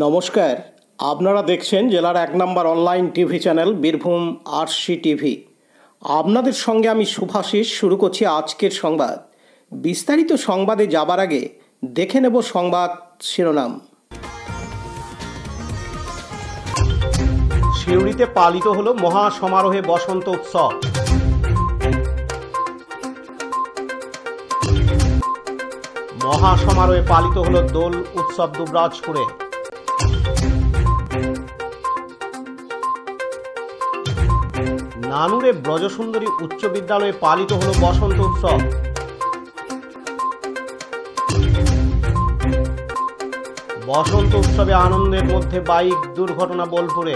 নমস্কার, আপনারা দেখছেন জেলার ১ নম্বর online TV channel Birbhum RC TV. আপনাদের সঙ্গে আমি শুভাশিস। শুরু করছি আজকের সংবাদ। বিস্তারিত সংবাদে যাবার আগে দেখে নেব সংবাদ শিরোনাম। সিউড়িতে পালিত হলো মহা সমারোহে বসন্ত উৎসব। মহা সমারোহে পালিত হলো দোল উৎসব দুবরাজপুরে। নানুরে ব্রজসুন্দরী উচ্চ বিদ্যালয়ে পালিত হলো বসন্ত উৎসব। বসন্ত উৎসবে আনন্দের মধ্যে বাইক দুর্ঘটনা বোলপুরে।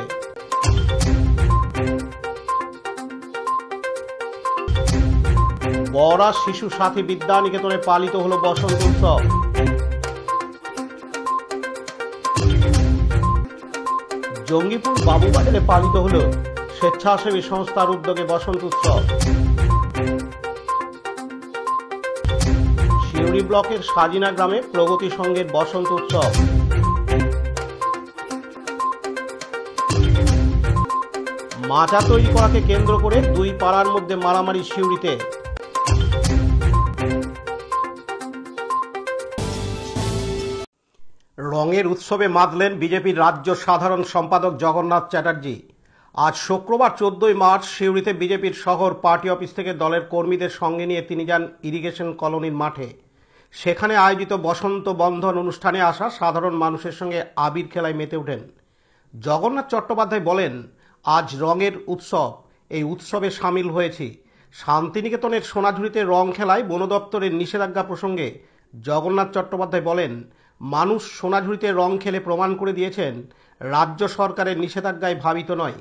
বড়া শিশু সাথী বিদ্যানিকেতনে পালিত হলো বসন্ত উৎসব। জঙ্গিপুর বাবুবাজারে পালিত হলো স্বেচ্ছাসেবী সংস্থার উদ্যোগে বসন্ত উৎসব। সিউড়ি ব্লকের সাজিনা গ্রামে প্রগতি সংঘের বসন্ত উৎসব। মাচা তৈরি করাকে কেন্দ্র করে দুই পাড়ার মধ্যে মারামারি সিউড়িতে। রঙের উৎসবে মাতলেন বিজেপির রাজ্য সাধারণ সম্পাদক জগন্নাথ চ্যাটার্জি। আজ শুক্রবার 14 মার্চ সিউড়িতে বিজেপির শহর পার্টি অফিস থেকে দলের কর্মীদের সঙ্গে নিয়ে তিনি যান ইরিগেশন কলোনির মাঠে। সেখানে আয়োজিত বসন্ত বন্ধন অনুষ্ঠানে আসা সাধারণ মানুষের সঙ্গে আবির খেলায় মেতে ওঠেন। জগন্নাথ চট্টোপাধ্যায় বলেন, আজ রঙের উৎসব, এই উৎসবে সামিল হয়েছি। শান্তিনিকেতনের সোনাঝুরিতে রং খেলায় বন দপ্তরের নিষেধাজ্ঞা প্রসঙ্গে জগন্নাথ চট্টোপাধ্যায় বলেন, মানুষ সোনাঝুরিতে রং খেলে প্রমাণ করে দিয়েছেন রাজ্য সরকারের নিষেধাজ্ঞায় ভাবিত নয়।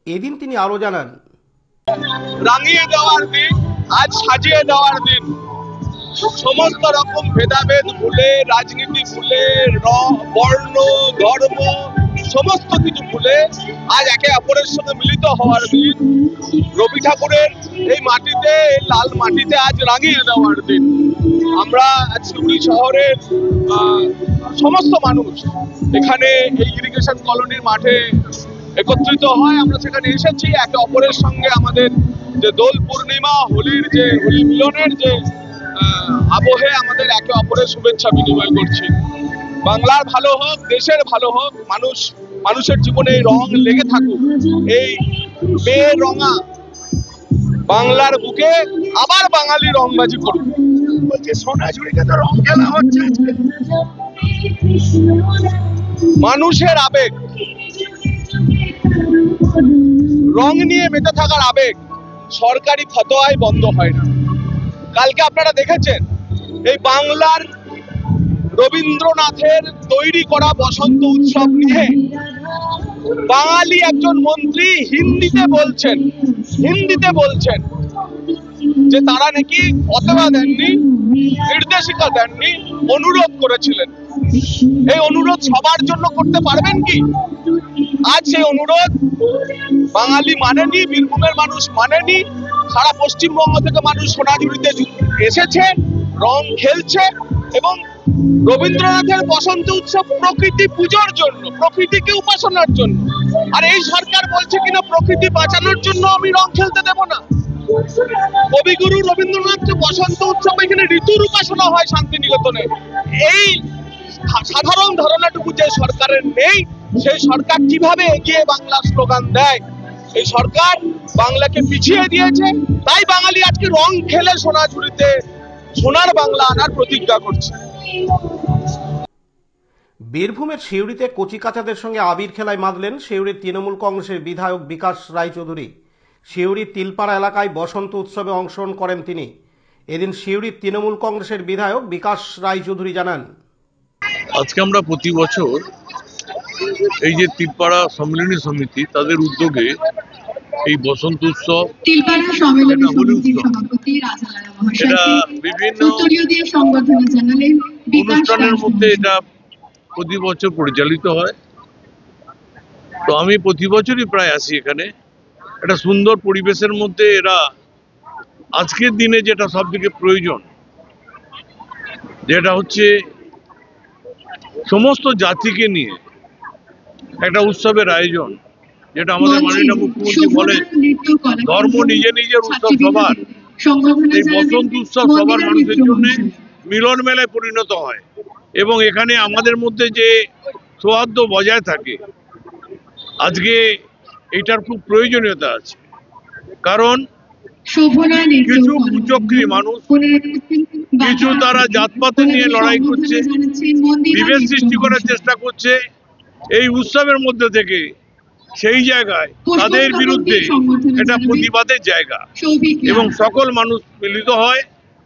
এদিন তিনি আরো জানান, রাঙিয়ে দেওয়ার দিন, আজ সাজিয়ে দেওয়ার দিন। সমস্ত রকম ভেদাভেদ ভুলে, রাজনীতি ভুলে, বর্ণ ধর্ম সমস্ত কিছু ভুলে আজ একে অপরের সঙ্গে মিলিত হওয়ার দিন। রবি ঠাকুরের এই মাটিতে, এই লাল মাটিতে আজ রাঙিয়ে দেওয়ার দিন। আমরা সিউড়ি শহরের সমস্ত মানুষ এখানে এই ইরিগেশন কলোনির মাঠে একত্রিত হয়। আমরা সেখানে এসেছি একে অপরের সঙ্গে আমাদের যে দোল পূর্ণিমা, হোলির যে হোলি মিলনের যে আবহে আমাদের একে অপরের শুভেচ্ছা বিনিময় করছি। বাংলার ভালো হোক, দেশের ভালো হোক, মানুষের জীবনে এই রং লেগে থাকুক। এই বেরঙা বাংলার বুকে আবার বাঙালি রংবাজি করুক। বলছে সোনাঝুরিতে তো রং খেলা হচ্ছে। মানুষের আবেগ, রং নিয়ে মেতে থাকার আবেগ সরকারি ফতোয়ায় বন্ধ হয় না। কালকে আপনারা দেখেছেন এই বাংলার রবীন্দ্রনাথের তৈরি করা বসন্ত উৎসব নিয়ে বাঙালি একজন মন্ত্রী হিন্দিতে বলছেন যে তারা নাকি ফতোয়া দেননি, নির্দেশিকা দেননি, অনুরোধ করেছিলেন। এই অনুরোধ সবার জন্য করতে পারবেন কি? আজ সেই অনুরোধ বাঙালি মানেনি, বীরভূমের মানুষ মানেনি। সারা পশ্চিমবঙ্গ থেকে মানুষ সোনাঝুরিতে এসেছে, রং খেলছে এবং রবীন্দ্রনাথের বসন্ত উৎসব প্রকৃতি পুজোর জন্য, প্রকৃতিকে উপাসনার জন্য। আর এই সরকার বলছে কিনা প্রকৃতি বাঁচানোর জন্য আমি রং খেলতে দেব না। কবিগুরু রবীন্দ্রনাথকে বসন্ত উৎসব, এখানে ঋতুর উপাসনা হয় শান্তিনিকেতনে। এই সাধারণ ধারণাটুকু যে সরকারের নেই, সেই সরকার কিভাবে এগিয়ে বাংলা স্লোগান দেয়? এই সরকার বাংলাকে পিছিয়ে দিয়েছে। তাই বাঙালি আজকে রং খেলে সোনাঝুরিতে সোনার বাংলা আনার প্রতিজ্ঞা করছে। বীরভূমের সিউড়িতে কচিকাচাদের সঙ্গে আবির খেলায় মাতলেন সিউড়ির তৃণমূল কংগ্রেসের বিধায়ক বিকাশ রায়চৌধুরী। সিউড়ির তিলপাড়া এলাকায় বসন্ত উৎসবে অংশগ্রহণ করেন তিনি। এদিন সিউড়ির তৃণমূল কংগ্রেসের বিধায়ক বিকাশ রায়চৌধুরী জানান, আজকে আমরা প্রতি বছর এই যে তিলপাড়া সম্মিলনী সমিতি তাদের উদ্যোগে এই বসন্ত উৎসব, এটা বিভিন্ন অনুষ্ঠানের মধ্যে এটা প্রতি বছর পরিচালিত হয়। তো আমি প্রতি বছরই প্রায় আসি এখানে। একটা সুন্দর পরিবেশের মধ্যে এরা আজকের দিনে যেটা সব থেকে প্রয়োজন, যেটা হচ্ছে সমস্ত জাতিকে নিয়ে একটা উৎসবের আয়োজন, যেটা আমাদের মাননীয় মুখ্যমন্ত্রী বলেন ধর্ম নিজে নিজের উৎসব সবার, এই বসন্ত উৎসব সবার মানুষের জন্য মিলন মেলায় পরিণত হয় এবং এখানে আমাদের মধ্যে যে সৌহার্দ্য বজায় থাকে, আজকে এটার খুব প্রয়োজনীয়তা আছে। কারণ কিছু কুচক্রী মানুষ, কিছু তারা জাতপাত নিয়ে লড়াই করছে, বিভেদ সৃষ্টি করার চেষ্টা করছে এই উৎসবের মধ্যে থেকে। সেই জায়গায় তাদের বিরুদ্ধে এটা প্রতিবাদের জায়গা এবং সকল মানুষ মিলিত হয়,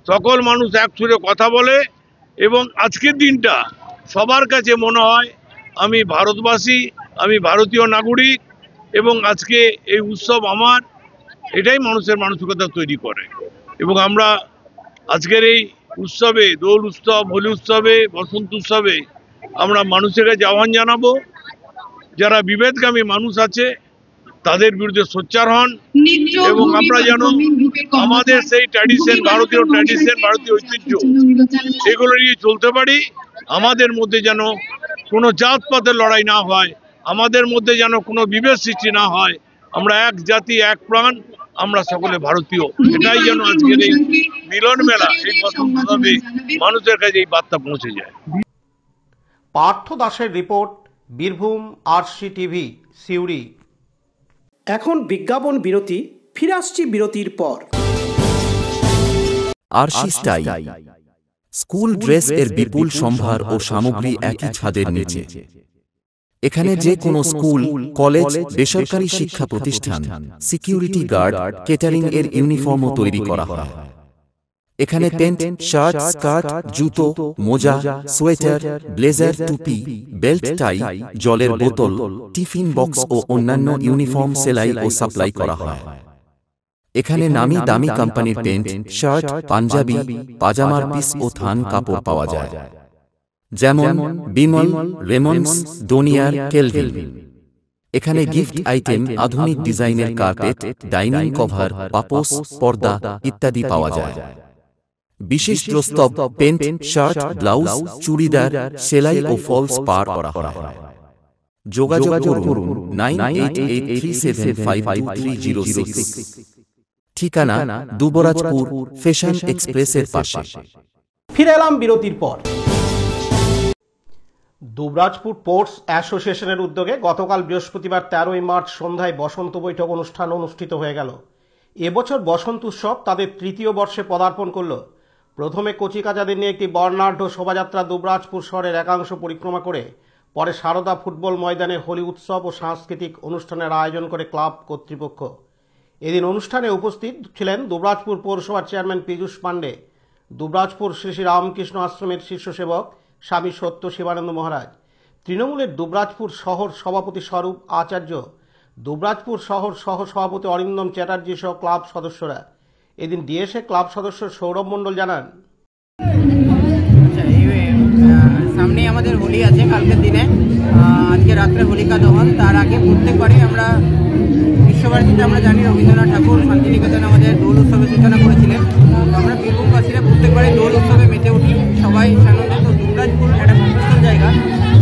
সকল মানুষ এক সুরে কথা বলে এবং আজকের দিনটা সবার কাছে মনে হয় আমি ভারতবাসী, আমি ভারতীয় নাগরিক এবং আজকে এই উৎসব আমার, এটাই মানুষের মানসিকতা তৈরি করে। এবং আমরা আজকের এই উৎসবে, দোল উৎসব, হোলি উৎসবে, বসন্ত উৎসবে আমরা মানুষের কাছে আহ্বান জানাবো, যারা বিভেদগামী মানুষ আছে তাদের বিরুদ্ধে সোচ্চার হন এবং আমরা যেন আমাদের সেই ট্র্যাডিশন, ভারতীয় ট্র্যাডিশন, ভারতীয় ঐতিহ্য এগুলো নিয়ে চলতে পারি। আমাদের মধ্যে যেন কোনো জাতপাতের লড়াই না হয়, আমাদের মধ্যে যেন কোনো বিভেদ সৃষ্টি না হয়। আমরা এক জাতি, এক প্রাণ, আমরা সকলে ভারতীয়। এটাই যেন আজকের এই মিলন মেলা, এই বসন্ত উৎসবে মানুষের কাছে এই বার্তা পৌঁছে যায়। পার্থ দাসের report, Birbhum RC TV, Suri. এখন বিজ্ঞাপন বিরতি, ফিরে আসছি বিরতির পর। আরসি স্টাইল স্কুল ড্রেস এর বিপুল সম্ভার ও সামগ্রী একই ছাদের নিচে। এখানে যে কোনো স্কুল, কলেজ, বেসরকারি শিক্ষা প্রতিষ্ঠান, সিকিউরিটি গার্ড, কেটারিং এর ইউনিফর্মও তৈরি করা হয়। এখানে প্যান্ট, শার্ট, স্কার্ট, জুতো, মোজা, সোয়েটার, ব্লেজার, টুপি, বেল্ট, টাই, জলের বোতল, টিফিন বক্স ও অন্যান্য ইউনিফর্ম সেলাই ও সাপ্লাই করা হয়। এখানে নামি দামি কোম্পানির প্যান্ট, শার্ট, পাঞ্জাবি, পাজামার পিস ও থান কাপড় পাওয়া যায়, যেমন বিমল, রেমন্ডস, ডোনিয়ার, কেলভিন। এখানে গিফট আইটেম, আধুনিক ডিজাইনের কার্পেট, ডাইনিং কভার, পাপোশ, পর্দা ইত্যাদি পাওয়া যায়। বিশেষ প্রস্তাব, প্যান্ট, শার্ট, ব্লাউজ, চুড়িদার, সেলাই ও ফলস পার করা হয়। যোগাযোগ করুন 9883752306। ঠিকানা দুবরাজপুর, ফ্যাশন এক্সপ্রেসের পাশে। ফিরে এলাম বিরতির পর। দুবরাজপুর পোর্টস অ্যাসোসিয়েশনের উদ্যোগে গতকাল বৃহস্পতিবার 13ই মার্চ সন্ধ্যায় বসন্ত বৈঠক অনুষ্ঠান অনুষ্ঠিত হয়ে গেল। এবছর বসন্ত উৎসব তাদের তৃতীয় বর্ষে পদার্পণ করল। প্রথমে কচিকাচাদের নিয়ে একটি বর্ণাঢ্য শোভাযাত্রা দুবরাজপুর শহরের একাংশ পরিক্রমা করে পরে সারদা ফুটবল ময়দানে হোলি উৎসব ও সাংস্কৃতিক অনুষ্ঠানের আয়োজন করে ক্লাব কর্তৃপক্ষ। এদিন অনুষ্ঠানে উপস্থিত ছিলেন দুবরাজপুর পৌরসভার চেয়ারম্যান পীযূষ পাণ্ডে, দুবরাজপুর শ্রী শ্রী রামকৃষ্ণ আশ্রমের শীর্ষ সেবক স্বামী সত্য শিবানন্দ মহারাজ, তৃণমূলের দুবরাজপুর শহর সভাপতি স্বরূপ আচার্য, দুবরাজপুর শহর সহ সভাপতি অরিন্দম চ্যাটার্জি সহ ক্লাব সদস্যরা। এদিন ডিএসএ ক্লাব সদস্য সৌরভ মণ্ডল জানান, সামনে আমাদের হোলি আছে কালকের দিনে, আজকে রাত্রে হোলিকা দহন। তার আগে প্রত্যেকবারই আমরা বিশ্বভারতীতে আমরা জানি রবীন্দ্রনাথ ঠাকুর শান্তিনিকেতনে আমাদের দোল উৎসবের সূচনা করেছিলেন। আমরা বীরভূমবাসীরা প্রত্যেকবারই দোল উৎসবে মেতে উঠি, সবাই সাধারণত দুবরাজপুর একটা সুন্দর জায়গা।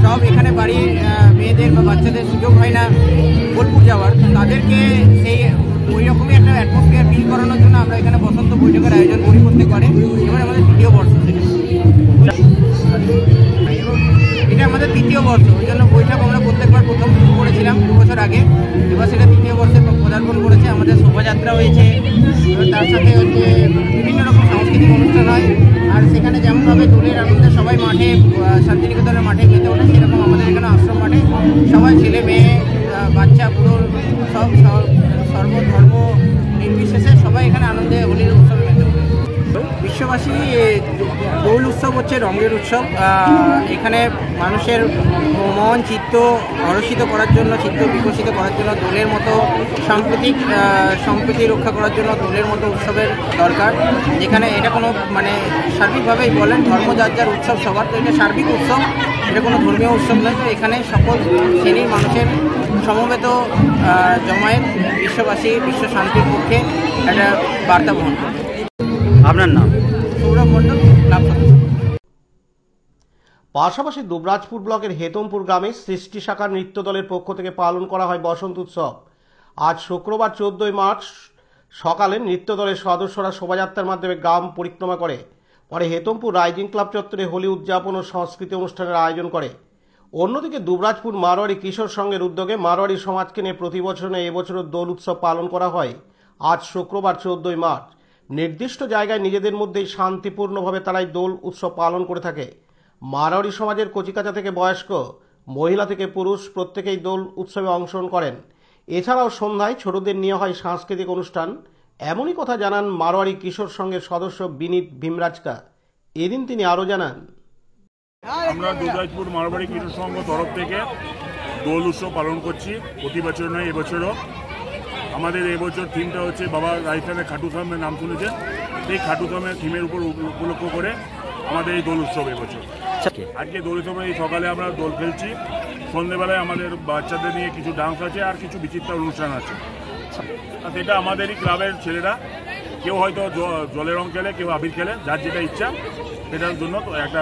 সব এখানে বাড়ির মেয়েদের বা বাচ্চাদের সুযোগ হয় না বোলপুর যাওয়ার, তাদেরকে সেই ওই রকমই একটা অ্যাটমসফিয়ার ফিল করানোর জন্য আমরা এখানে বসন্ত বৈঠকের আয়োজন করি প্রত্যেকবারে। এবার আমাদের দ্বিতীয় বর্ষ থেকে, এটা আমাদের তৃতীয় বর্ষ, ওই জন্য বৈঠক আমরা প্রত্যেকবার প্রথম শুরু করেছিলাম 2 বছর আগে, এবার সেটা তৃতীয় বর্ষে পদার্পণ করেছে। আমাদের শোভাযাত্রা হয়েছে, তার সাথে হচ্ছে বিভিন্ন রকম সাংস্কৃতিক অনুষ্ঠান হয়। আর সেখানে যেমনভাবে দোলের আনন্দে সবাই মাঠে, শান্তিনিকেতনের মাঠে মেতে ওঠে, সেরকম আমাদের এখানে আশ্রম মাঠে সবাই ছেলে মেয়ে বাচ্চা বুড়ো সব সর্বধর্ম নির্বিশেষে সবাই এখানে আনন্দে হোলির উৎসবে মেতে ওঠে। বিশ্ববাসী দোল উৎসব হচ্ছে রঙের উৎসব। এখানে মানুষের মন চিত্ত হর্ষিত করার জন্য, চিত্ত বিকশিত করার জন্য দোলের মতো সম্প্রীতি রক্ষা করার জন্য দোলের মতো উৎসবের দরকার। যেখানে এটা কোনো মানে সার্বিকভাবেই বলেন ধর্ম যার যার উৎসব সবার, তো এটা সার্বিক উৎসব, এটা কোনো ধর্মীয় উৎসব নয়। তো এখানে সকল শ্রেণীর মানুষের সমবেত জমায়েত বিশ্ববাসী বিশ্ব শান্তির পক্ষে একটা বার্তা বহন করে। আপনার নাম? সৌরভ মণ্ডল, ক্লাব সদস্য। পাশাপাশি দুবরাজপুর ব্লকের হেতমপুর গ্রামে সৃষ্টি শাখার নৃত্য দলের পক্ষ থেকে পালন করা হয় বসন্ত উৎসব। আজ শুক্রবার 14 মার্চ সকালে নৃত্য দলের সদস্যরা শোভাযাত্রার মাধ্যমে গ্রাম পরিক্রমা করে পরে হেতমপুর রাইজিং ক্লাব চত্বরে হোলি উদযাপন ও সংস্কৃতি অনুষ্ঠানের আয়োজন করে। অন্যদিকে দুবরাজপুর মারোয়ারি কিশোর সংঘের উদ্যোগে মারোয়ারি সমাজকে নিয়ে প্রতি বছর এবছরও দোল উৎসব পালন করা হয়। আজ শুক্রবার 14 মার্চ নির্দিষ্ট জায়গায় নিজেদের মধ্যেই শান্তিপূর্ণভাবে তারাই দোল উৎসব পালন করে থাকে। মারোয়ারি সমাজের কচিকাঁচা থেকে বয়স্ক, মহিলা থেকে পুরুষ প্রত্যেকেই দোল উৎসবে অংশগ্রহণ করেন। এছাড়াও সন্ধ্যায় ছোটদের নিয়ে হয় সাংস্কৃতিক অনুষ্ঠান। এমনই কথা জানান মারোয়ারি কিশোর সংঘের সদস্য বিনীত ভীমরাজকা। এদিন তিনি আরও জানান, আমরা দুবরাজপুর মারোয়ারি কিশোর সংঘ তরফ থেকে দোল উৎসব পালন করছি। প্রতি বছর নয়, এবছরও আমাদের এবছর থিমটা হচ্ছে বাবা রাজস্থানের খাটু ধামের নাম শুনেছেন, এই খাটু ধামের থিমের উপর উপলক্ষ করে আমাদের এই দোল উৎসব এবছর। আজকে দোল উৎসবে এই সকালে আমরা দোল খেলছি, সন্ধ্যেবেলায় আমাদের বাচ্চাদের নিয়ে কিছু ডান্স আছে আর কিছু বিচিত্র অনুষ্ঠান আছে। আর সেটা আমাদেরই ক্লাবের ছেলেরা, কেউ হয়তো জলের রং খেলে, কেউ আবির খেলে, যার যেটা ইচ্ছা সেটার জন্য একটা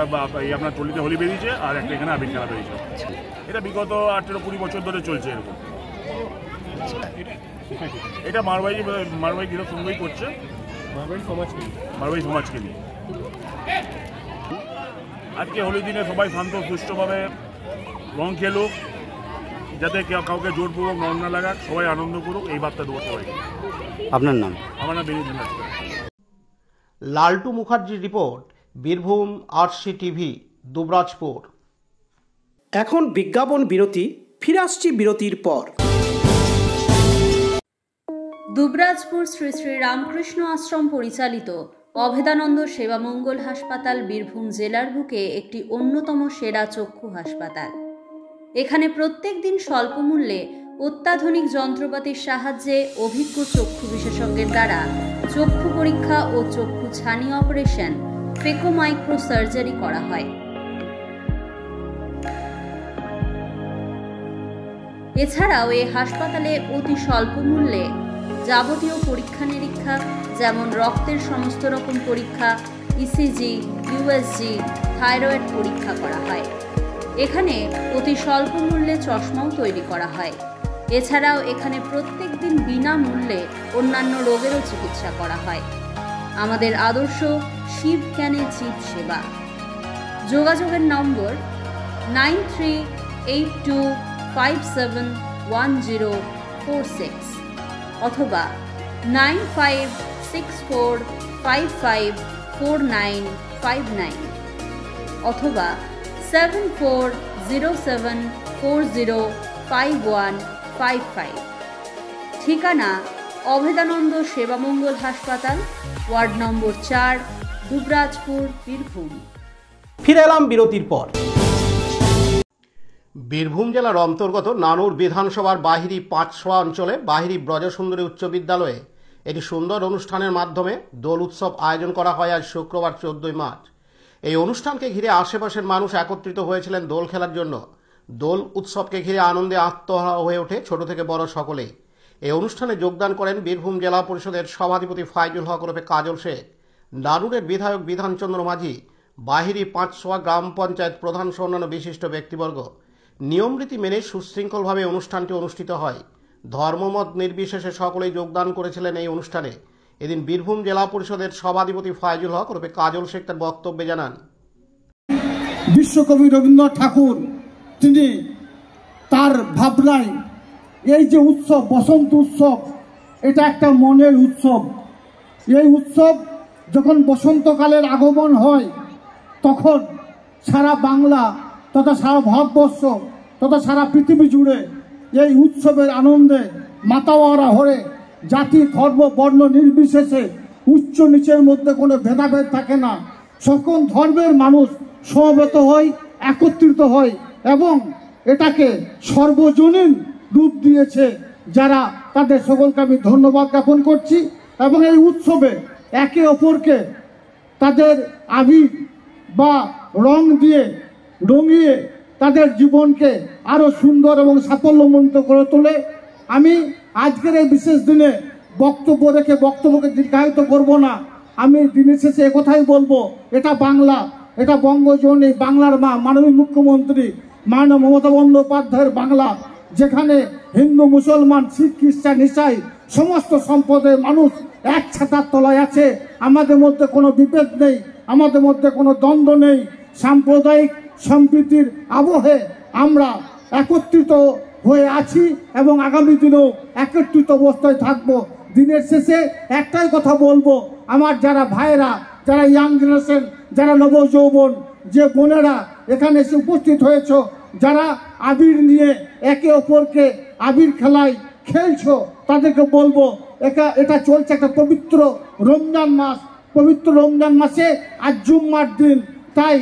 আপনার টলিতে হোলি বেরিয়েছে আর একটা এখানে আবির খেলা বেরিয়েছে। এটা বিগত 18-20 বছর ধরে চলছে এরকম। এটা মারোয়ারি কিশোর সংঘই করছে, মারোয়ারি সমাজকে নিয়ে। আজকে হোলির দিনে সবাই শান্ত সুষ্ঠুভাবে রং খেলুক, যাতে কাউকে জোরপূর্বক রং না লাগাক, সবাই আনন্দ করুক, এই বার্তা দেবো সবাইকে। আপনার নাম? আমার নাম বিনীত ভীমরাজ। লালটু মুখার্জির report, Birbhum RC TV, Dubrajpur. এখন বিজ্ঞাপন বিরতি, ফিরে আসছি বিরতির পর। দুবরাজপুর শ্রী শ্রী রামকৃষ্ণ আশ্রম পরিচালিত অভেদানন্দ সেবা মঙ্গল হাসপাতাল বীরভূম জেলার বুকে একটি অন্যতম সেরা চক্ষু হাসপাতাল। এখানে প্রত্যেক দিন স্বল্প মূল্যে অত্যাধুনিক যন্ত্রপাতির সাহায্যে অভিজ্ঞ চক্ষু বিশেষজ্ঞের দ্বারা চক্ষু পরীক্ষা ও চক্ষু ছানি অপারেশন, ফেকো মাইক্রো সার্জারি করা হয়। এছাড়াও এই হাসপাতালে অতি স্বল্প মূল্যে যাবতীয় পরীক্ষা নিরীক্ষা, যেমন রক্তের সমস্ত রকম পরীক্ষা, ইসিজি, ইউএসজি, থাইরয়েড পরীক্ষা করা হয়। এখানে অতি স্বল্প মূল্যে চশমাও তৈরি করা হয়। এছাড়াও এখানে প্রত্যেক দিন বিনামূল্যে অন্যান্য রোগেরও চিকিৎসা করা হয়। আমাদের আদর্শ শিব জ্ঞানে জীব সেবা। যোগাযোগের নম্বর 9382571046 অথবা 9564554959 অথবা 7407405155। ঠিকানা অভেদানন্দ সেবামঙ্গল হাসপাতাল, ওয়ার্ড নম্বর 4, দুবরাজপুর, বীরভূম। ফিরে এলাম বিরতির পর। বীরভূম জেলার অন্তর্গত নানুর বিধানসভার বাহিরি পাঁচশোয়া অঞ্চলে বাহিরি ব্রজসুন্দরী উচ্চ বিদ্যালয়ে একটি সুন্দর অনুষ্ঠানের মাধ্যমে দোল উৎসব আয়োজন করা হয় আজ শুক্রবার 14 মার্চ। এই অনুষ্ঠানকে ঘিরে আশেপাশের মানুষ একত্রিত হয়েছিলেন দোল খেলার জন্য। দোল উৎসবকে ঘিরে আনন্দে আত্মহারা হয়ে ওঠে ছোট থেকে বড় সকলেই। এই অনুষ্ঠানে যোগদান করেন বীরভূম জেলা পরিষদের সভাধিপতি ফাইজুল হক ওরফে কাজল শেখ, নানুরের বিধায়ক বিধানচন্দ্র মাঝি, বাহিরি পাঁচশোয়া গ্রাম পঞ্চায়েত প্রধান সহ অন্যান্য বিশিষ্ট ব্যক্তিবর্গ। নিয়মরীতি মেনে সুশৃঙ্খলভাবে অনুষ্ঠানটি অনুষ্ঠিত হয়। ধর্মমত নির্বিশেষে সকলেই যোগদান করেছিলেন এই অনুষ্ঠানে। এদিন বীরভূম জেলা পরিষদের সভাধিপতি ফাইজুল হক ওরফে কাজল শেখ তার বক্তব্যে জানান, বিশ্বকবি রবীন্দ্রনাথ ঠাকুর তিনি তার ভাবনায় এই যে উৎসব, বসন্ত উৎসব, এটা একটা মনের উৎসব। এই উৎসব যখন বসন্তকালের আগমন হয় তখন সারা বাংলা তথা সারা ভারতবর্ষ তথা সারা পৃথিবী জুড়ে এই উৎসবের আনন্দে মাতাওয়ারা হয়ে জাতি, ধর্ম, বর্ণ নির্বিশেষে উচ্চ নিচের মধ্যে কোনো ভেদাভেদ থাকে না। সকল ধর্মের মানুষ সমবেত হয়, একত্রিত হয় এবং এটাকে সর্বজনীন রূপ দিয়েছে যারা, তাদের সকলকে আমি ধন্যবাদ জ্ঞাপন করছি। এবং এই উৎসবে একে অপরকে তাদের আবির বা রং দিয়ে রঙিয়ে তাদের জীবনকে আরো সুন্দর এবং সাফল্যমণ্ডিত করে তোলে। আমি আজকের এই বিশেষ দিনে বক্তব্য রেখে বক্তব্যকে দীর্ঘায়িত করব না। আমি দিনের শেষে একথাই বলবো, এটা বাংলা, এটা বঙ্গজননী বাংলার মা, মাননীয় মুখ্যমন্ত্রী মাননীয় মমতা বন্দ্যোপাধ্যায়ের বাংলা, যেখানে হিন্দু, মুসলমান, শিখ, খ্রিস্টান, ইসাই সমস্ত সম্প্রদায়ের মানুষ এক ছাতার তলায় আছে। আমাদের মধ্যে কোনো বিভেদ নেই, আমাদের মধ্যে কোনো দ্বন্দ্ব নেই। সাম্প্রদায়িক সম্প্রীতির আবহে আমরা একত্রিত হয়ে আছি এবং আগামী দিনেও একত্রিত অবস্থায় থাকব। দিনের শেষে একটাই কথা বলবো, আমার যারা ভাইয়েরা, যারা ইয়াং জেনারেশন, যারা নবযৌবন, যে বোনেরা এখানে এসে উপস্থিত হয়েছ, যারা আবির নিয়ে একে অপরকে আবির খেলায় খেলছো, তাদেরকে বলবো এটা চলছে একটা পবিত্র রমজান মাস। পবিত্র রমজান মাসে আজ জুম্মার দিন, তাই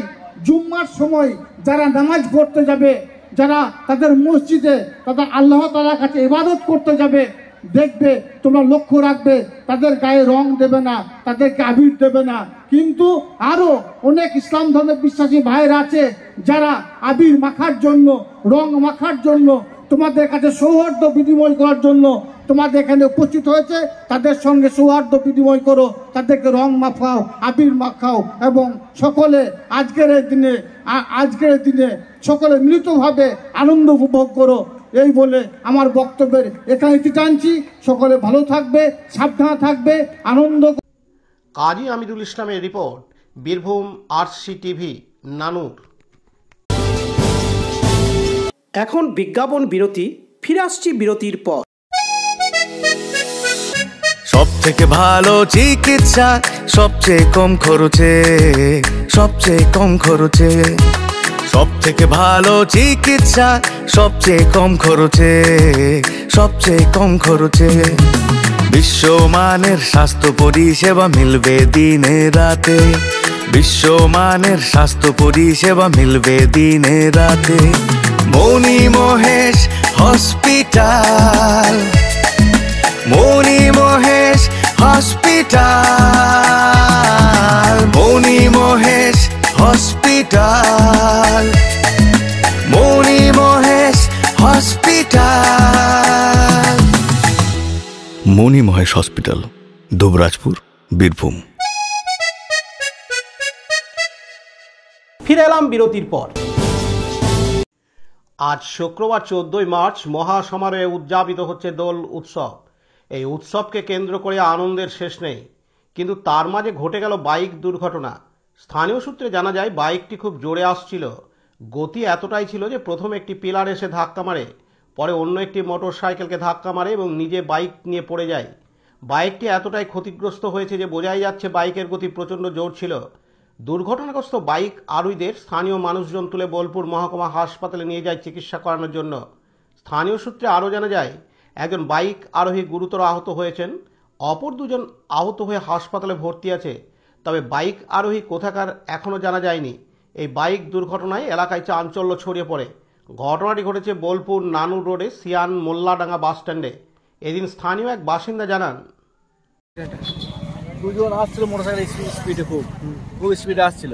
জুম্মার সময় যারা নামাজ পড়তে যাবে, যারা তাদের মসজিদে তাদের আল্লাহ তাআলার কাছে ইবাদত করতে যাবে, দেখবে তোমরা লক্ষ্য রাখবে তাদের গায়ে রং দেবে না, তাদেরকে আবির দেবে না। কিন্তু আরো অনেক ইসলাম ধর্মের বিশ্বাসী ভাইয়েরা আছে যারা আবির মাখার জন্য, রং মাখার জন্য, তোমাদের কাছে সৌহার্দ্য বিনিময় করার জন্য তোমাদের এখানে উপস্থিত হয়েছে। তাদের সঙ্গে সৌহার্দ্য বিনিময় করো, তাদেরকে রং মাখাও, আবির মাখাও এবং সকলে আজকের দিনে সকলে মিলিতভাবে আনন্দ উপভোগ করো। এই বলে আমার বক্তব্যের এখানে টানছি। সকলে ভালো থাকবে, সাবধানে থাকবে, আনন্দ। কাজী আমিরুল ইসলামের রিপোর্ট, বীরভূম আরসি টিভি, নানুর। এখন বিজ্ঞাপন বিরতি, ফিরে আসছি বিরতির পর। সব থেকে ভালো চিকিৎসা সবচেয়ে কম খরচে, সবচেয়ে কম খরচে। সব থেকে ভালো চিকিৎসা সবচেয়ে কম খরচে, সবচেয়ে কম খরচে। বিশ্বমানের স্বাস্থ্য পরিষেবা মিলবে দিনে রাতে, বিশ্বমানের স্বাস্থ্য পরিষেবা মিলবে দিনে রাতে। মনি মহেশ হসপিটাল, মনি মহেশ হসপিটাল, মনি মহেশ হসপিটাল, মনি মহেশ হসপিটাল। মনি মহেশ হসপিটাল, দুবরাজপুর, বীরভূম। ফিরে এলাম বিরতির পর। আজ শুক্রবার 14 মার্চ মহাসমারোহে উদযাপিত হচ্ছে দোল উৎসব। এই উৎসবকে কেন্দ্র করে আনন্দের শেষ নেই, কিন্তু তার মাঝে ঘটে গেল বাইক দুর্ঘটনা। স্থানীয় সূত্রে জানা যায় বাইকটি খুব জোরে আসছিল, গতি এতটাই ছিল যে প্রথম একটি পিলার এসে ধাক্কা মারে, পরে অন্য একটি মোটর সাইকেলকে ধাক্কা মারে এবং নিজে বাইক নিয়ে পড়ে যায়। বাইকটি এতটাই ক্ষতিগ্রস্ত হয়েছে যে বোঝাই যাচ্ছে বাইকের গতি প্রচণ্ড জোর ছিল। দুর্ঘটনাগ্রস্ত বাইক আরোহীদের স্থানীয় মানুষজন তুলে বোলপুর মহকুমা হাসপাতালে নিয়ে যায় চিকিৎসা করানোর জন্য। স্থানীয় সূত্রে আরও জানা যায় একজন বাইক আরোহী গুরুতর আহত হয়েছেন, অপর দুজন আহত হয়ে হাসপাতালে ভর্তি আছে। তবে বাইক আরোহী কোথাকার এখনও জানা যায়নি। এই বাইক দুর্ঘটনায় এলাকায় চাঞ্চল্য ছড়িয়ে পড়ে। ঘটনাটি ঘটেছে বোলপুর নানুর রোডে সিয়ান মোল্লাডাঙ্গা বাস স্ট্যান্ডে। এদিন স্থানীয় এক বাসিন্দা জানান, দুজন আসছিল মোটরসাইকেল স্পিডে, খুব স্পিডে আসছিল।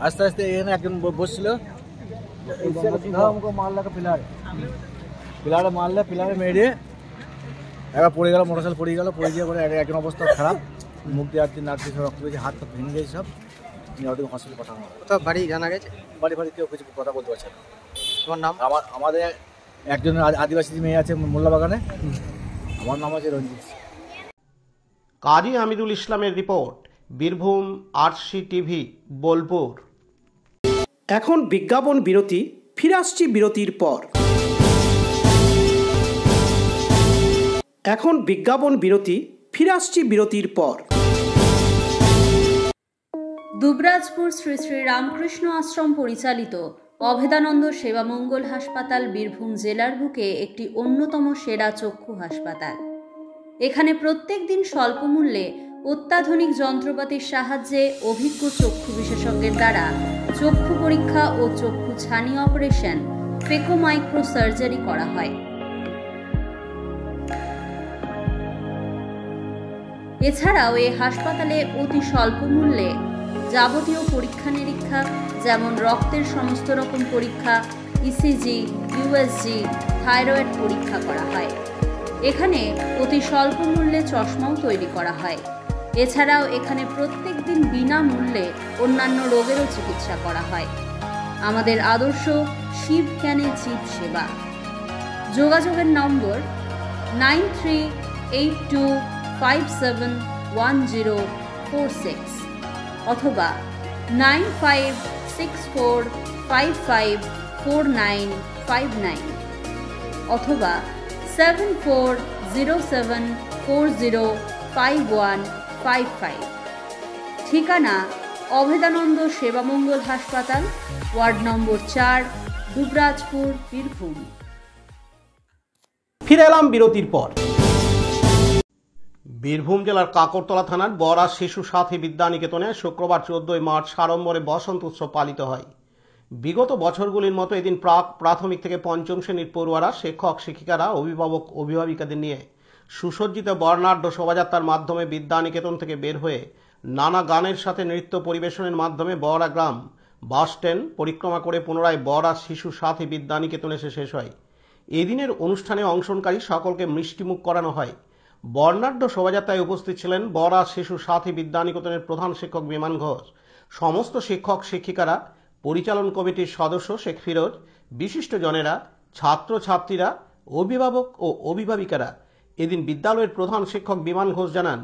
আস্তে আস্তে এখানে একজন বসছিল, মারলাকে পিলারে মারলে, পিলারে মেরে একবার পড়ে গেল, মোটরসাইকেল পড়ে গেল। পড়ে গিয়ে পরে একজন অবস্থা খারাপ, মুখ দিয়ে নাড়তে রক্ত পেয়েছে, হাত তো ভেঙে গেছে সব। হসপিটালে পাঠানো হবে। কোথাও বাড়ি জানা গেছে? বাড়ি কেউ কিছু কথা বলতে পারছে না। তোমার নাম? আমাদের একজন আদিবাসী মেয়ে আছে মোল্লাবাগানে, আমার নাম আছে রঞ্জিত। কাজী আমিরুল ইসলামের report, Birbhum RC TV, Bolpur. এখন বিজ্ঞাপন বিরতি, ফিরে আসছি বিরতির পর। এখন বিজ্ঞাপন বিরতি, ফিরে আসছি বিরতির পর। দুবরাজপুর শ্রী শ্রী রামকৃষ্ণ আশ্রম পরিচালিত অভেদানন্দ সেবামঙ্গল হাসপাতাল বীরভূম জেলার বুকে একটি অন্যতম সেরা চক্ষু হাসপাতাল। এখানে প্রত্যেক দিন স্বল্প মূল্যে অত্যাধুনিক যন্ত্রপাতির সাহায্যে অভিজ্ঞ চক্ষু বিশেষজ্ঞের দ্বারা চক্ষু পরীক্ষা ও চক্ষু ছানি অপারেশন, ফেকো মাইক্রো সার্জারি করা হয়। এছাড়াও এই হাসপাতালে অতি স্বল্প মূল্যে যাবতীয় পরীক্ষা নিরীক্ষা যেমন রক্তের সমস্ত রকম পরীক্ষা, ইসিজি, ইউএসজি, থাইরয়েড পরীক্ষা করা হয়। এখানে অতি স্বল্প মূল্যে চশমাও তৈরি করা হয়। এছাড়াও এখানে প্রত্যেক প্রতিদিন বিনামূল্যে অন্যান্য রোগেরও চিকিৎসা করা হয়। আমাদের আদর্শ শিব জ্ঞানে জীব সেবা। যোগাযোগের নম্বর 9382571046 অথবা 9564554959 অথবা 7407405155। ঠিকানা অভেদানন্দ সেবামঙ্গল হাসপাতাল, ওয়ার্ড নম্বর 4, দুবরাজপুর, বীরভূম। ফিরে এলাম বিরতির পর। বীরভূম জেলার কাকরতলা থানার বরা শিশু সাথী বিদ্যানিকেতনে শুক্রবার 14 মার্চ সাড়ম্বরে বসন্ত উৎসব পালিত হয়। বিগত বছরগুলির মতো এদিন প্রাথমিক থেকে পঞ্চম শ্রেণীর পড়ুয়ারা, শিক্ষক শিক্ষিকারা, অভিভাবক অভিভাবিকাদের নিয়ে সুসজ্জিত বর্ণাঢ্য শোভাযাত্রার মাধ্যমে বিদ্যানিকেতন থেকে বের হয়ে নানা গানের সাথে নৃত্য পরিবেশনের মাধ্যমে বরা গ্রাম বাস স্ট্যান্ড পরিক্রমা করে পুনরায় বরা শিশু সাথী বিদ্যানিকেতন এসে শেষ হয়। এদিনের অনুষ্ঠানে অংশগ্রহণকারী সকলকে মিষ্টিমুখ করানো হয়। বর্ণাঢ্য শোভাযাত্রায় উপস্থিত ছিলেন বরা শিশু সাথী বিদ্যানিকেতনের প্রধান শিক্ষক বিমান ঘোষ, সমস্ত শিক্ষক শিক্ষিকারা, পরিচালন কমিটির সদস্য শেখ ফিরোজ, বিশিষ্টজনেরা, ছাত্রছাত্রীরা, অভিভাবক ও অভিভাবিকারা। এদিন বিদ্যালয়ের প্রধান শিক্ষক বিমান ঘোষ জানান,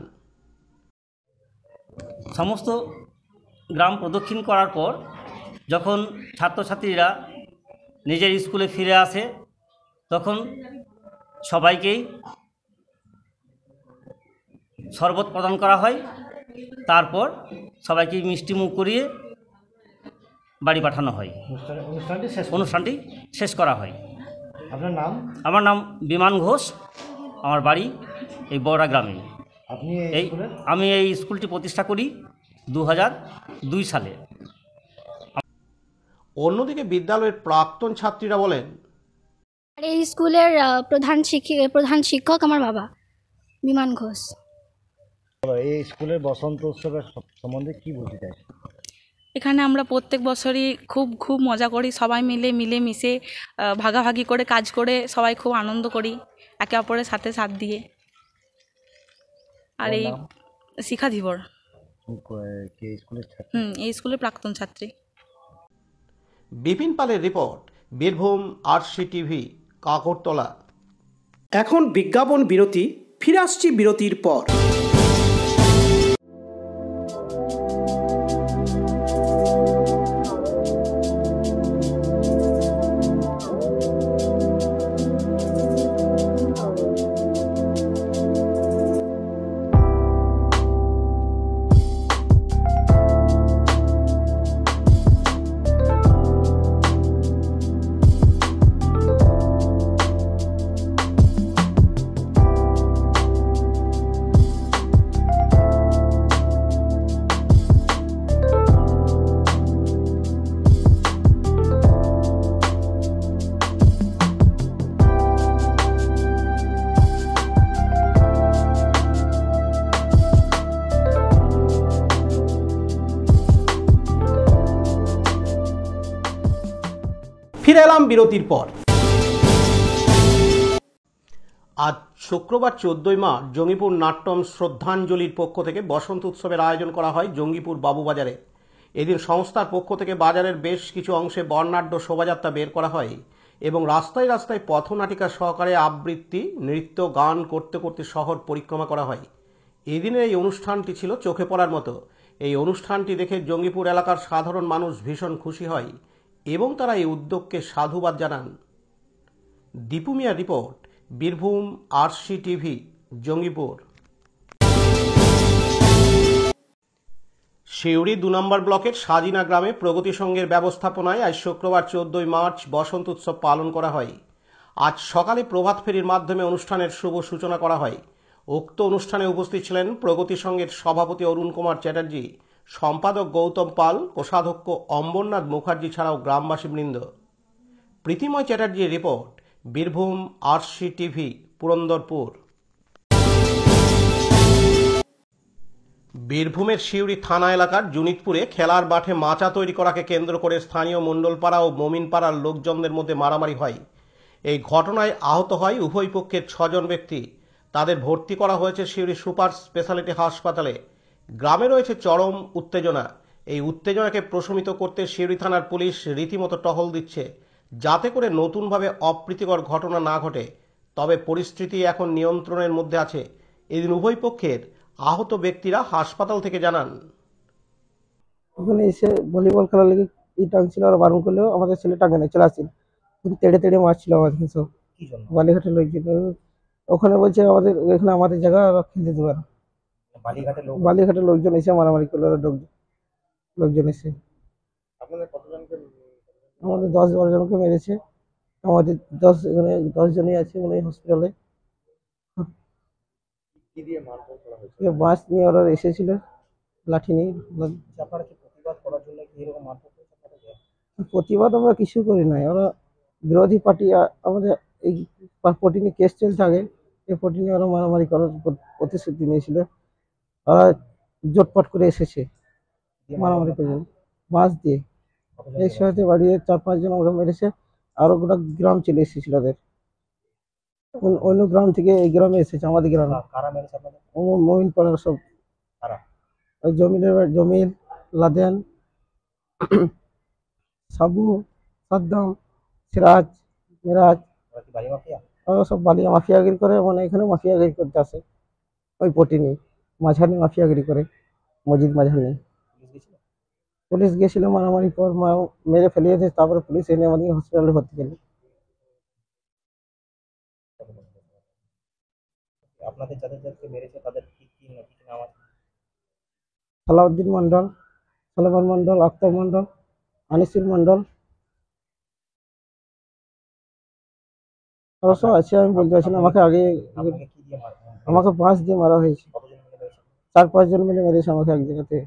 সমস্ত গ্রাম প্রদক্ষিণ করার পর যখন ছাত্রছাত্রীরা নিজের স্কুলে ফিরে আসে তখন সবাইকেই শরবত প্রদান করা হয়। তারপর সবাইকে মিষ্টিমুখ করিয়ে বাড়ি পাঠানো হয়। অনুষ্ঠানটি শেষ করা হয়। আপনার নাম? আমার নাম বিমান ঘোষ, আমার বাড়ি এই বড়া গ্রামে। আমি এই স্কুলটি প্রতিষ্ঠা করি 2002 সালে। অন্যদিকে বিদ্যালয়ের প্রাক্তন ছাত্রীরা বলেন, এই স্কুলের প্রধান শিক্ষক আমার বাবা বিমান ঘোষ। এই স্কুলের বসন্ত উৎসবের সম্বন্ধে কি বলতে চাই? এখানে আমরা প্রত্যেক বছরই খুব মজা করি, সবাই মিলেমিশে ভাগাভাগি করে কাজ করে সবাই খুব আনন্দ করি একে অপরের সাথে সাথ দিয়ে। আর এই শিখা ধীবর, এই স্কুলের প্রাক্তন ছাত্রী। বিপিন পালের রিপোর্ট, বীরভূম RCTV, কাকরতলা। এখন বিজ্ঞাপন বিরতি, ফিরে আসছি বিরতির পর। ফিরে এলাম বিরতির পর। আজ শুক্রবার 14 মার্চ জঙ্গিপুর নাট্যম শ্রদ্ধাঞ্জলির পক্ষ থেকে বসন্ত উৎসবের আয়োজন করা হয় জঙ্গিপুর বাবুবাজারে। এদিন সংস্থার পক্ষ থেকে বাজারের বেশ কিছু অংশে বর্ণাঢ্য শোভাযাত্রা বের করা হয় এবং রাস্তায় রাস্তায় পথনাটিকা সহকারে আবৃত্তি, নৃত্য, গান করতে করতে শহর পরিক্রমা করা হয়। এদিনের এই অনুষ্ঠানটি ছিল চোখে পড়ার মতো। এই অনুষ্ঠানটি দেখে জঙ্গিপুর এলাকার সাধারণ মানুষ ভীষণ খুশি হয় এবং তারা এই উদ্যোগকে সাধুবাদ জানান। দীপু মিয়ার রিপোর্ট, বীরভূম RCTV, জঙ্গিপুর। সিউড়ি 2 নম্বর ব্লকের সাজিনা গ্রামে প্রগতি সংঘের ব্যবস্থাপনায় আজ শুক্রবার 14 মার্চ বসন্ত উৎসব পালন করা হয়। আজ সকালে প্রভাত ফেরির মাধ্যমে অনুষ্ঠানের শুভ সূচনা করা হয়। উক্ত অনুষ্ঠানে উপস্থিত ছিলেন প্রগতি সংঘের সভাপতি অরুণ কুমার চ্যাটার্জি, সম্পাদক গৌতম পাল, কোষাধ্যক্ষ অম্বরনাথ মুখার্জি ছাড়াও গ্রামবাসীবৃন্দ। প্রীতিময় চ্যাটার্জির রিপোর্ট, বীরভূম RCTV, পুরন্দরপুর। বীরভূমের সিউড়ি থানা এলাকার জুনিতপুরে খেলার মাঠে মাচা তৈরি করাকে কেন্দ্র করে স্থানীয় মণ্ডলপাড়া ও মমিনপাড়ার লোকজনদের মধ্যে মারামারি হয়। এই ঘটনায় আহত হয় উভয় পক্ষের 6 জন ব্যক্তি। তাদের ভর্তি করা হয়েছে সিউড়ি সুপার স্পেশালিটি হাসপাতালে। গ্রামে রয়েছে চরম উত্তেজনা। এই উত্তেজনাকে প্রশমিত করতে সিউড়ি থানার পুলিশ রীতিমতো টহল দিচ্ছে, যাতে করে নতুনভাবে অপ্রীতিকর ঘটনা না ঘটে। তবে পরিস্থিতি এখন নিয়ন্ত্রণের মধ্যে আছে। এদিন উভয় পক্ষের আহত ব্যক্তিরা হাসপাতাল থেকে জানান, ওখানে এসে ভলিবল খেলার লেগে ই টানছিল আর বারণ করলেও আমাদের ছেলে টাঙ্গে নিয়ে চলে আসছিল, কিন্তু তেড়ে তেড়ে মারছিল আমাদের সব বালিঘাটের লোকজন। ওখানে বলছে আমাদের এখানে আমাদের জায়গা ওরা খেলতে দেবে না। বালিঘাটের লোকজন এসে মারামারি করলো, লোকজন এসে আমাদের 10-12 জনকে মেরেছে। আমাদের 10 জনই আছে মানে হসপিটালে। বাস নিয়ে ওরা এসেছিল, লাঠি নিয়ে। প্রতিবাদ আমরা কিছু করি নাই, ওরা বিরোধী পার্টি আমাদের এই পার্টি নিয়ে কেস চলছে আগে, এই পার্টি নিয়ে ওরা মারামারি করার প্রতিশ্রুতি নিয়েছিল। ওরা জোটপাট করে এসেছে মারামারি করে বাস দিয়ে, এই সাথে বাড়িয়ে 4-5 জন ওরা মেরেছে। আরো গোটা গ্রাম চলে এসেছিল ওদের, অন্য গ্রাম থেকে এই গ্রামে এসেছে আমাদের গ্রামে। মমিন পাড়ার সব ওই জমিল, লাদেন, সাবু, সাদ্দাম, সিরাজ, মিরাজ, ওরা সব বালিয়া মাফিয়াগিরি করে, মানে এখানে মাফিয়াগিরি করতে আসে। ওই পটিনি মাঝানি মাফিয়াগিরি করে, মসজিদ মাঝানি। পুলিশ গেছিল, মারামারি পর মেরে ফেলিয়েছে, তারপরে পুলিশ এনে আমাদের হসপিটালে ভর্তি করলো। আপনাদের যাদেরকে মেরেছে তাদের কি নাম আছে? সালাউদ্দিন মন্ডল, সালমান মন্ডল, আক্তার মন্ডল, আনিসুল মন্ডল, ওরা সব আছে। আমি বলতে পারছি না, আমাকে বাঁশ দিয়ে মারা হয়েছে। 4-5 জন মিলে মেরেছে আমাকে এক জায়গাতে।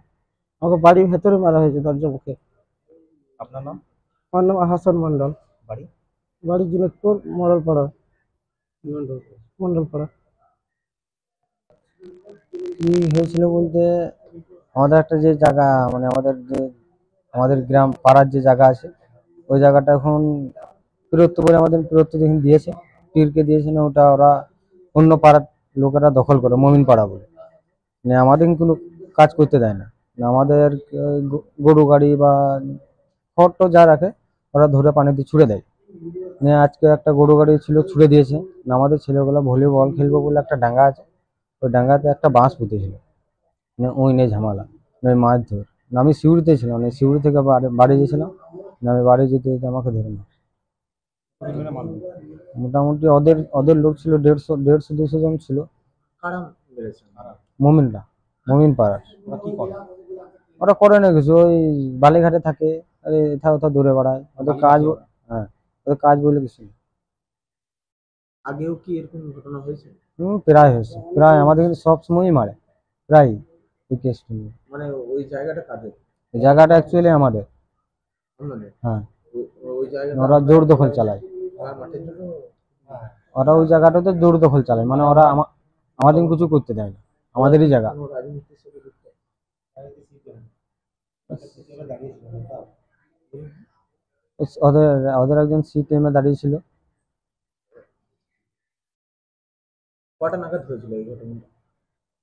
আমাকে বাড়ির ভেতরে মারা হয়েছে, দরজা মুখে। আপনার নাম? আমার নাম হাসান মন্ডল। বাড়ি জিনেদপুর মন্ডলপাড়া। কি হয়েছিল বলতে, আমাদের একটা যে জায়গা মানে আমাদের গ্রাম পাড়ার যে জায়গা আছে, ওই জায়গাটা এখন ফেরত্ব করে আমাদের ফেরত্ব যখন দিয়েছে, পীরকে দিয়েছে না, ওটা ওরা অন্য পাড়ার লোকেরা দখল করে, মমিন পাড়া বলে। মানে আমাদের কোনো কাজ করতে দেয় না। আমাদের গরু গাড়ি বা খড় যা রাখে ওরা ধরে পানিতে ছুড়ে দেয়। নিয়ে আজকে একটা গরু গাড়ি ছিল, ছুড়ে দিয়েছে। আমাদের ছেলেগুলো ভলিবল খেলবো বলে একটা ডাঙ্গা আছে, ওই ডাঙ্গাতে একটা বাঁশ পুঁতেছিল। ওই নিয়ে ঝামেলা, মাছ ধর। আমি সিউড়িতে ছিলাম, সিউড়ি থেকে বাড়ি গেছিলাম। আমি বাড়ি যেতে যেতে আমাকে ধরে না। মোটামুটি ওদের লোক ছিল 150-200 জন ছিল। মমিন পাড়ার। ওরা করে না কিছু, ওই বালিঘাটে থাকে, এথা ওথা দূরে বেড়ায়। ওদের কাজ, হ্যাঁ, ওদের কাজ বলে কিছু নেই। আগেও কি এরকম ঘটনা হয়েছে? প্রায় হয়েছে, প্রায় আমাদের কিন্তু সবসময়ই মারে, প্রায় এই কেসটা নিয়ে। মানে ওই জায়গাটা কাদের? এই জায়গাটা অ্যাকচুয়ালি আমাদের। হ্যাঁ, ওরা জোর দখল চালায়। ওরা ওই জায়গাটাতে জোর দখল চালায়, মানে ওরা আমাদের কিছু করতে দেয় না, আমাদেরই জায়গা। ওদের একজন সিপিএমে দাঁড়িয়েছিল। কটা নাগাদ হয়েছিল এই ঘটনা?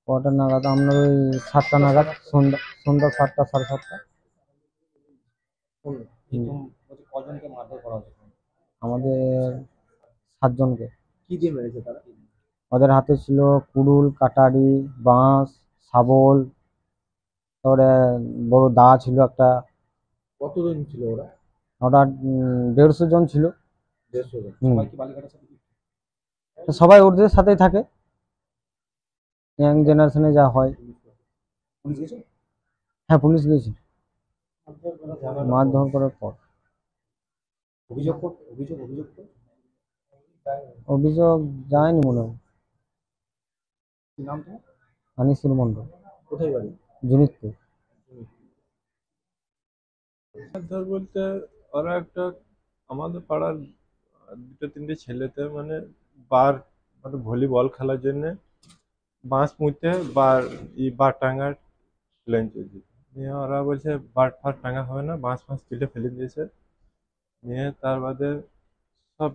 কটা নাগাদ? আমরা ওই 7টা নাগাদ, সন্ধ্যা 7টা, 7:30। কজনকে মারধর করা হয়েছে? আমাদের 7 জনকে। কি দিয়ে মেরেছে তারা? ওদের হাতে ছিল কুড়ুল, কাটারি, বাঁশ, শাবল, তারপরে বড় দা ছিল একটা। কতজন ছিল ওরা? ওরা 150 জন ছিল। 150 জন। সবাই কি বালিঘাটের সাথে? সবাই ওদের সাথেই থাকে, ইয়াং জেনারেশনে যা হয়। পুলিশ গেছে? হ্যাঁ, পুলিশ গেছে মারধর করার পর। অভিযোগ যায়নি মনে হয়। নাম তো? আনিসুল মন্ডল। কোথায় বাড়ি? জিনিদপুর। মারধর বলতে ওরা একটা আমাদের পাড়ার 2-3টে ছেলেতে মানে ভলিবল খেলার জন্য বাঁশ পুঁতে বার টাঙ্গার প্ল্যান চলছে। নিয়ে ওরা বলছে বার টাঙ্গা হবে না, বাঁশ তুলে ফেলে দিয়েছে। নিয়ে তার বাদে সব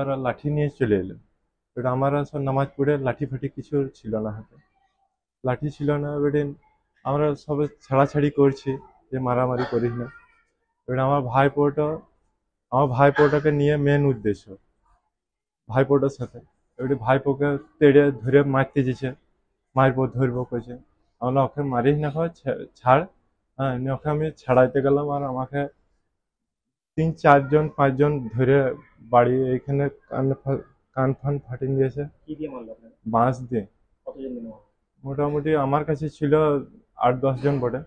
ওরা লাঠি নিয়ে চলে এলো। আমরা সব নামাজ পড়ে, লাঠি ফাঠি কিছু ছিল না হাতে, লাঠি ছিল না। এবারে আমরা সবাই ছাড়াছাড়ি করছি যে মারামারি করিস না। এবার আমার ভাইপোটাকে নিয়ে মেন উদ্দেশ্য, ভাইপোটার সাথে এবারে ভাইপোকে তেড়ে ধরে মারতে যেছে, মারবো ধরবো কইছে। আমরা ওকে মারিস না, ছাড়। হ্যাঁ, ওকে আমি ছাড়াইতে গেলাম, আর আমাকে 3-4 জন 5 জন ধরে বাড়ি এইখানে কান ফান ফাটিয়ে দিয়েছে। কি দিয়ে মারলো আপনাকে? বাঁশ দিয়ে। কতজন মিলে মারলো? মোটামুটি আমার কাছে ছিল 8-10 জন বটে।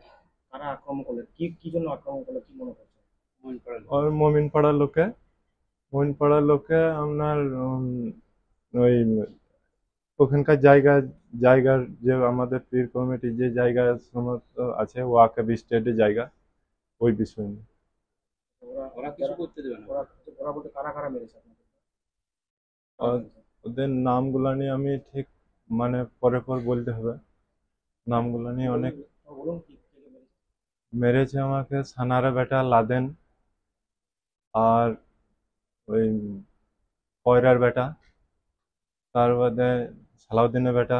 কারা আক্রমণ করলো? কি জন্য আক্রমণ করলো কি মনে করছে? ওই মমিনপাড়ার লোকে আপনার ওই ওখানকার জায়গার যে আমাদের পীর কমিটি যে জায়গা সমস্ত আছে ওয়াকাব স্টেটের জায়গা, ওই বিষয় নিয়ে। ওরা কিছু করতে দেবে না? ওরা বলতে কারা মেরেছে আপনাকে? ওদের নামগুলো নিয়ে আমি ঠিক মানে পরে বলতে হবে। নামগুলো নিয়ে অনেক মেরেছে আমাকে। সানারা বেটা লাদেন, আর ওই কয়রার বেটা, তার বাদে সালাউদ্দিনের বেটা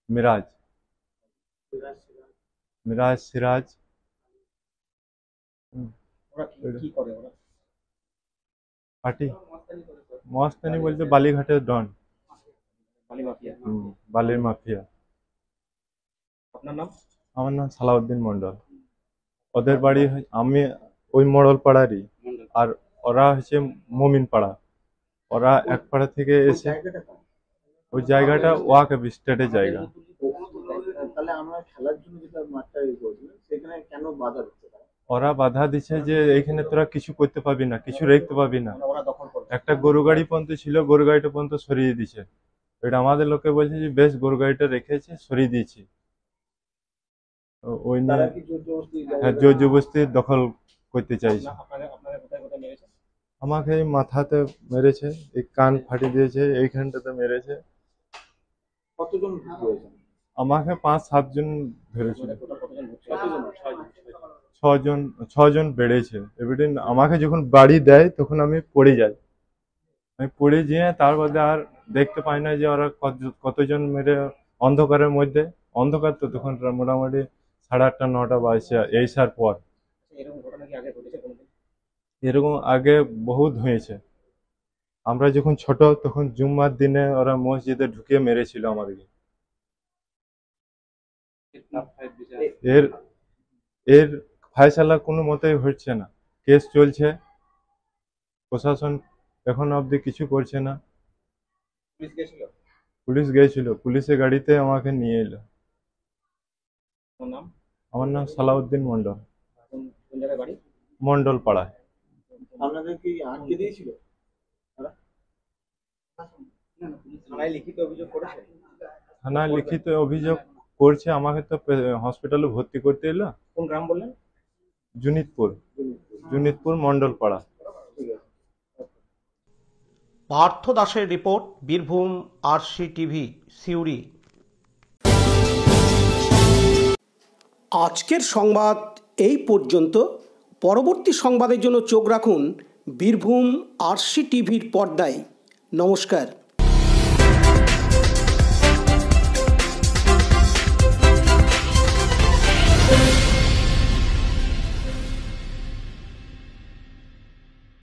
মিরাজ সিরাজ। কি করে ওরা? পার্টি মস্তানি বলতে বালিঘাটের ডন, বালির মাফিয়া। আপনার নাম? আমার নাম সালাউদ্দিন মন্ডল। ওদের বাড়ি আমি ওই মডল পাড়ারই, আর ওরা হচ্ছে মমিন পাড়া। ওরা এক পাড়া থেকে এসে, ওই জায়গাটা ওয়াকাব স্টেটের জায়গা। তাহলে আমরা খেলার জন্য যেটা মাঠটা করছিলাম সেখানে কেন বাধা দিচ্ছে? ওরা বাধা দিচ্ছে যে এইখানে তোরা কিছু করতে পারবি না, কিছু রাখতে পারবি না। একটা গরু গাড়ি পর্যন্ত ছিল, গরু গাড়িটা পর্যন্ত সরিয়ে দিচ্ছে। এটা আমাদের লোকে বলছে যে বেশ গরু গাড়িটা রেখেছে, সরিয়ে দিয়েছি। ওই নিয়ে জোর জবরদস্তি দখল করতে চাইছে। আমাকে এই মাথাতে মেরেছে, এই কান ফাটিয়ে দিয়েছে, এইখানটাতে মেরেছে। কতজন হয়েছে? আমাকে 5-7 জন ধরেছিল। 6 জন বেড়েছে। এবারে আমাকে যখন বাড়ি দেয় তখন আমি পড়ে যাই। আমি পড়ে যেয়ে তার বাদে আর দেখতে পাই না যে ওরা কতজন মেরে। অন্ধকারের মধ্যে, অন্ধকার তো তখন মোটামুটি 8:30-9টা বাজছে এইসার পর। এরকম আগে বহুত হয়েছে। আমরা যখন ছোট তখন জুম্মার দিনে ওরা মসজিদে ঢুকিয়ে মেরেছিল আমাদেরকে। এর ফায়সালা কোনো মতেই হচ্ছে না, কেস চলছে। প্রশাসন এখন অবধি কিছু করছে না। পুলিশ গেছিল, পুলিশের গাড়িতে আমাকে নিয়ে এলো। আমার নাম সালাউদ্দিন মন্ডল, মন্ডল পাড়ায়। আপনাদের কি আটকে দিয়েছিল? থানায় লিখিত অভিযোগ করেছে? থানায় লিখিত অভিযোগ করছে। আমাকে তো হসপিটালে ভর্তি করতে এলো। কোন গ্রাম বললেন? জুনিতপুর মন্ডল পাড়া। পার্থ দাসের রিপোর্ট, বীরভূম RCTV সিউড়ি। আজকের সংবাদ এই পর্যন্ত। পরবর্তী সংবাদের জন্য চোখ রাখুন বীরভূম RCTVর পর্দায়। নমস্কার।